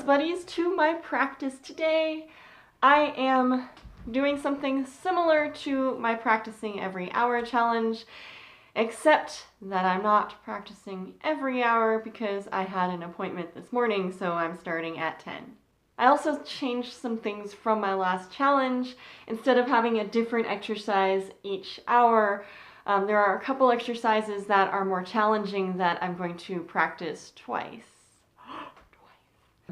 buddies, to my practice today. I am doing something similar to my practicing every hour challenge, except that I'm not practicing every hour because I had an appointment this morning, so I'm starting at 10. I also changed some things from my last challenge. Instead of having a different exercise each hour, there are a couple exercises that are more challenging that I'm going to practice twice.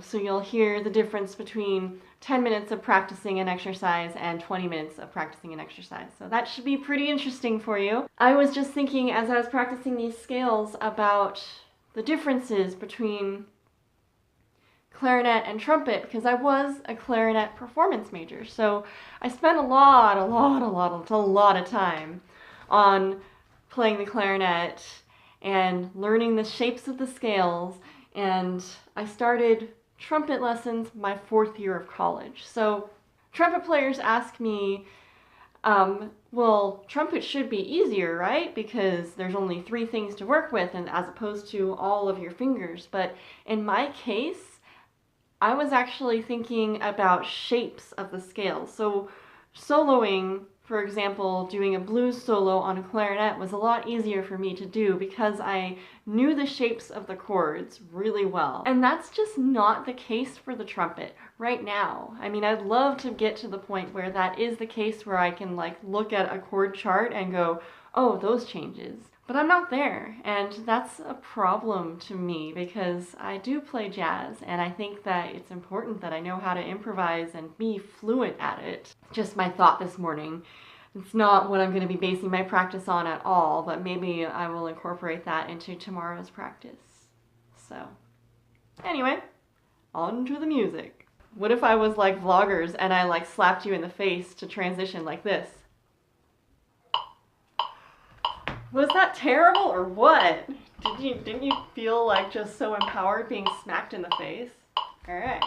So you'll hear the difference between 10 minutes of practicing an exercise and 20 minutes of practicing an exercise. So that should be pretty interesting for you. I was just thinking as I was practicing these scales about the differences between clarinet and trumpet, because I was a clarinet performance major. So I spent a lot of time on playing the clarinet and learning the shapes of the scales, and I started trumpet lessons my 4th year of college. So trumpet players ask me, well, trumpet should be easier, right? Because there's only 3 things to work with, and as opposed to all of your fingers. But in my case, I was actually thinking about shapes of the scales. So soloing, for example, doing a blues solo on a clarinet was a lot easier for me to do because I knew the shapes of the chords really well. And that's just not the case for the trumpet right now. I mean, I'd love to get to the point where that is the case, where I can like look at a chord chart and go, oh, those changes. But I'm not there, and that's a problem to me because I do play jazz, and I think that it's important that I know how to improvise and be fluent at it. Just my thought this morning. It's not what I'm going to be basing my practice on at all, but maybe I will incorporate that into tomorrow's practice. So, anyway, on to the music. What if I was like vloggers and I like slapped you in the face to transition like this? Was that terrible or what? Didn't you feel like just so empowered being smacked in the face? All right.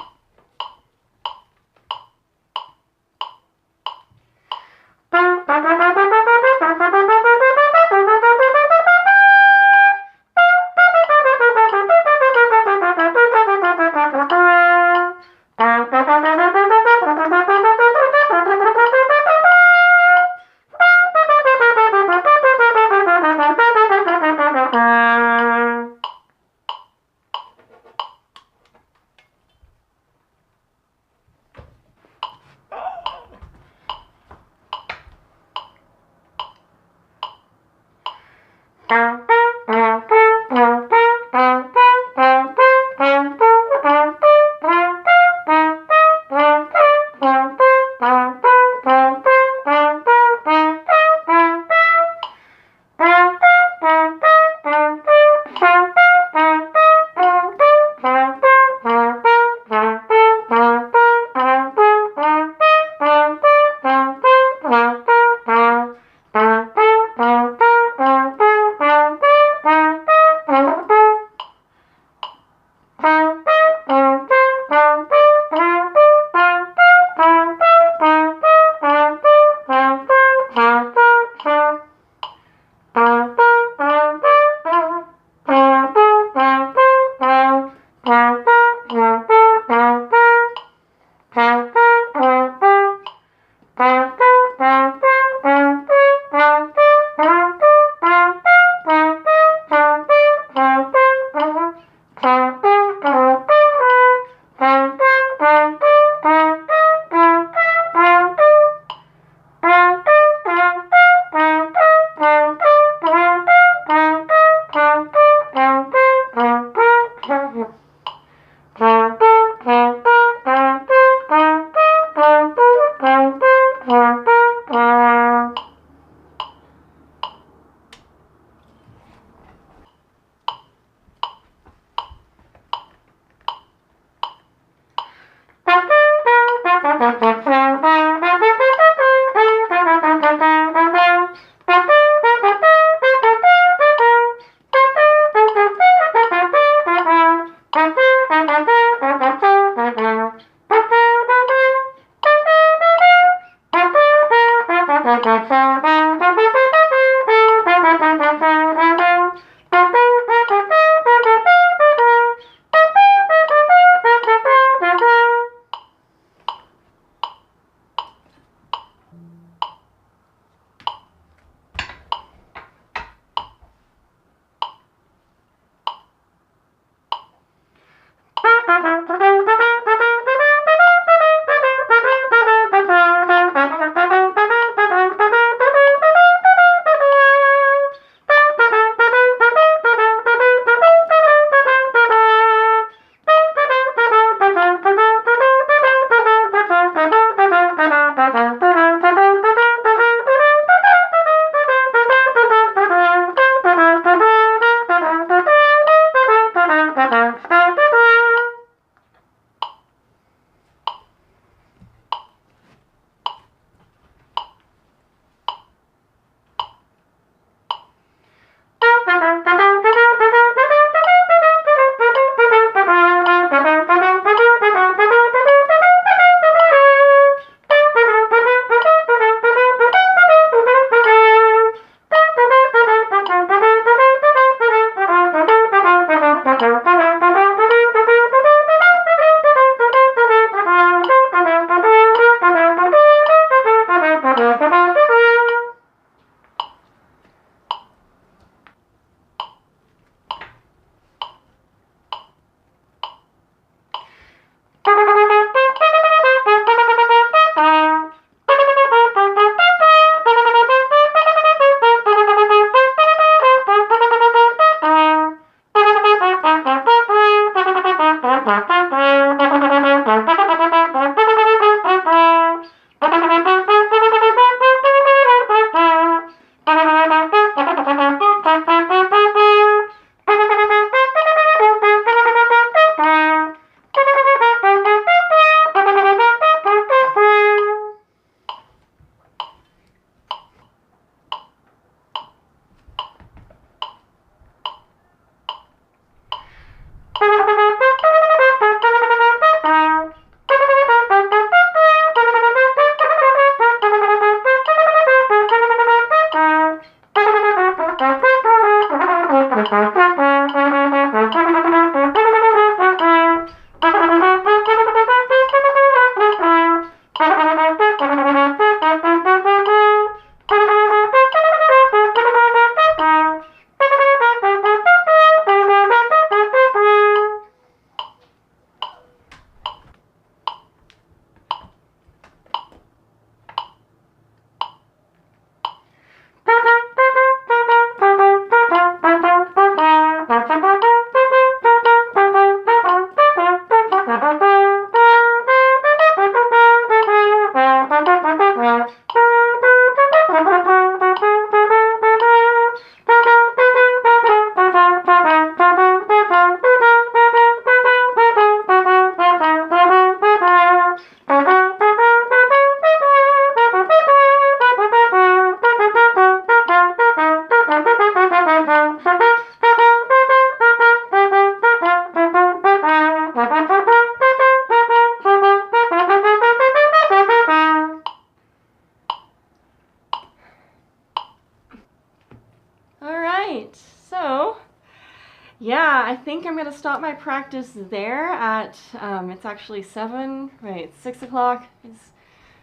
Yeah, I think I'm gonna stop my practice there at, it's actually 7, right, 6 o'clock. It's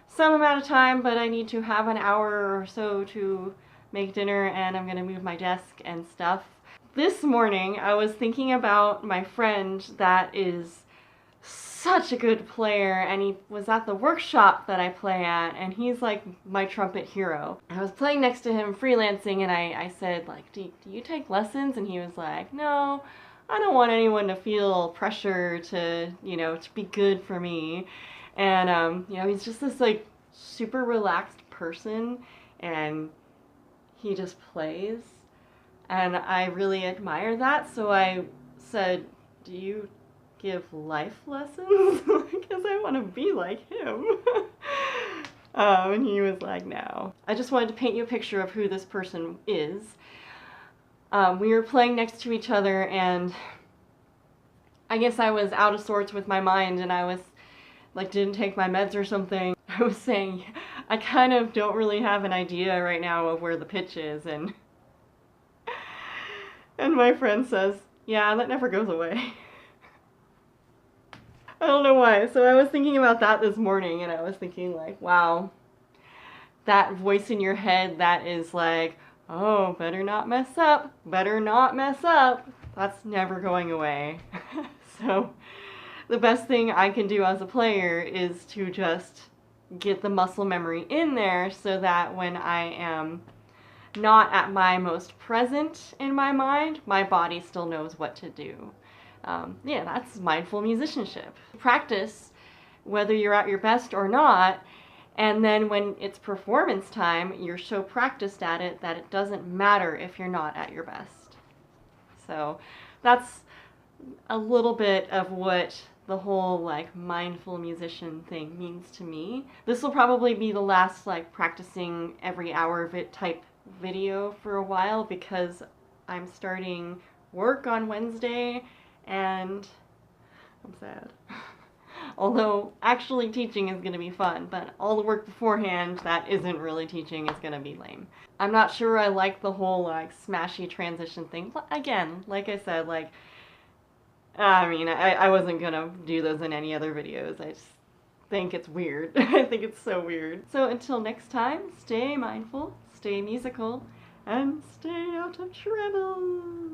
some amount of time, but I need to have an hour or so to make dinner, and I'm gonna move my desk and stuff. This morning, I was thinking about my friend that is such a good player, and he was at the workshop that I play at, and he's like my trumpet hero. I was playing next to him freelancing, and I said, like, do you take lessons? And he was like, no, I don't want anyone to feel pressure to, to be good for me. And he's just this like super relaxed person, and he just plays, and I really admire that. So I said, do you give life lessons? Because I want to be like him. And he was like, no. I just wanted to paint you a picture of who this person is. We were playing next to each other, and I guess I was out of sorts with my mind, and I was like, didn't take my meds or something. I was saying, I kind of don't really have an idea right now of where the pitch is, and my friend says, yeah, that never goes away. I don't know why. So I was thinking about that this morning, and I was thinking like, wow, that voice in your head that is like, oh, better not mess up, better not mess up, that's never going away. So the best thing I can do as a player is to just get the muscle memory in there so that when I am not at my most present in my mind, my body still knows what to do. Yeah, that's mindful musicianship. Practice whether you're at your best or not, and then when it's performance time, you're so practiced at it that it doesn't matter if you're not at your best. So that's a little bit of what the whole like mindful musician thing means to me. This will probably be the last like practicing every hour of it type video for a while, because I'm starting work on Wednesday, and I'm sad. Although actually teaching is going to be fun, but all the work beforehand that isn't really teaching is going to be lame. I'm not sure I like the whole like smashy transition thing. Again, like I said, like, I mean, I wasn't going to do those in any other videos. I just think it's weird. I think it's so weird. So until next time, stay mindful, stay musical, and stay out of trouble.